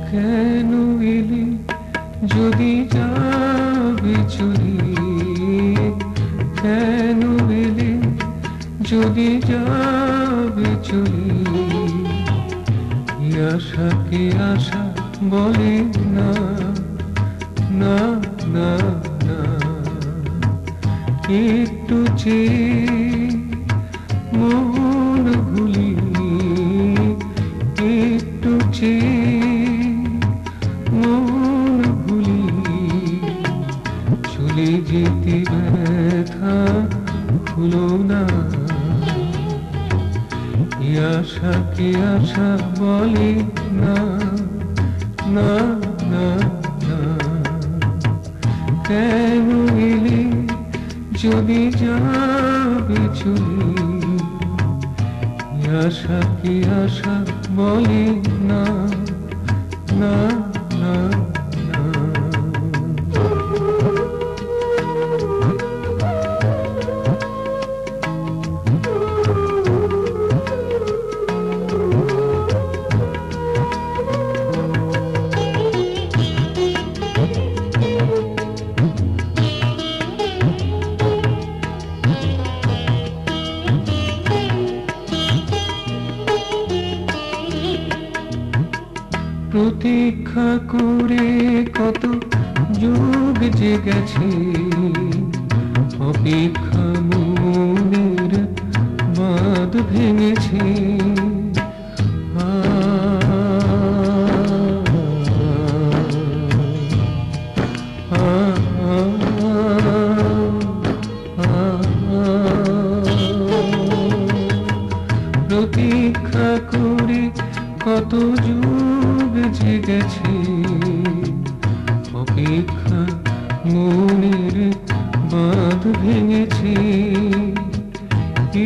কেন এলে যদি যাবে চলে, কেন এলে যদি যাবে চলে, আশাকে আশা বলে না, না না না। একটু চেয়ে মন ভুলি, একটু চেয়ে মন ভুলি, চলে যেতে ব্যথা হলো না। আশাকে আশা বলে না, না না না। কেন এলে যদি যাবে চলে, আশাকে আশা বলে না, না না না। প্রতীক্ষা করে কত যুগ যে গেছে, অপেক্ষা মনের বাঁধ ভেঙেছে। প্রতীক্ষা করে কত যুগ যে গেছে, অপেক্ষা মনের বাঁধ ভেঙেছে।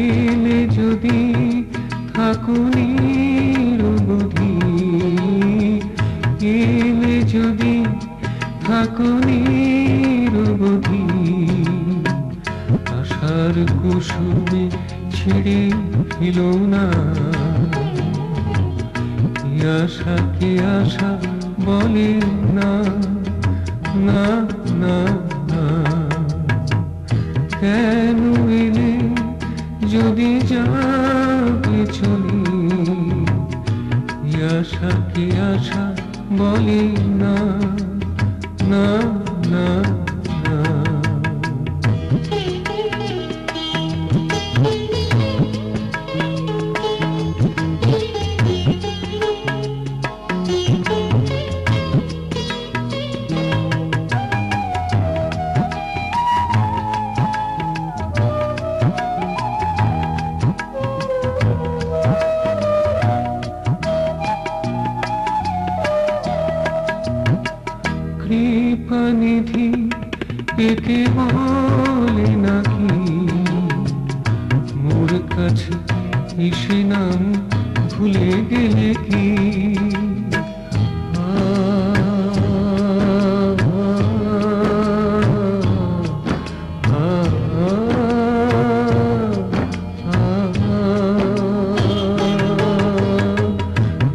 এলে যদি থাকো নিরবধি, এলে যদি থাকো নিরবধি, আশার কুসুমে ছিঁড়ে ফেলো না। আশাকে আশা বলে না, না না না। কেন এলে যদি যাবে চলে, আশাকে আশা বলে না, না না না। কৃপানিধি একে বলে নাকি, মোর কাছে এসে নাম ভুলে গেলে কি?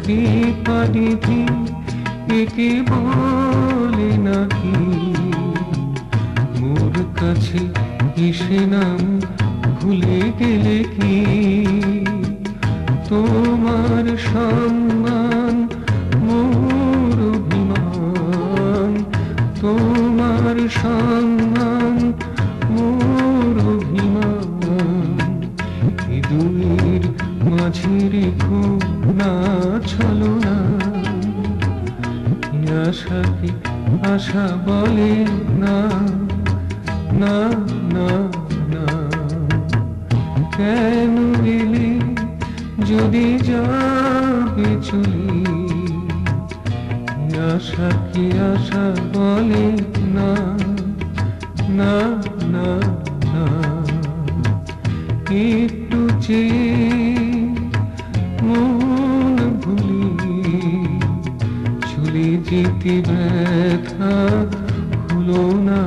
কৃপানিধি একে বলে নাকি, মোর কাছে এসে নাম ভুলে গেলে কি? তোমার সম্মান মোর অভিমান, তোমার সম্মান মোর অভিমান, এ দুয়ের মাঝে রেখো না ছলনা। আশাকে আশা বলে না, না না না। কেন এলে যদি যাবে চলে, আশাকে আশা বলে না, না না না। একটু চেয়ে মন ভুলি, চলে যেতে ব্যথা হলো না।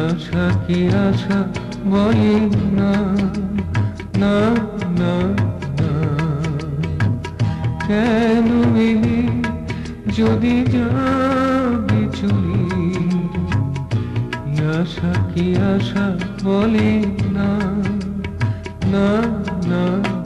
আশাকে আশা বলে না, না না না। কেন এলে যদি যাবে চলে, আশা কি আশা বলে না, না, না।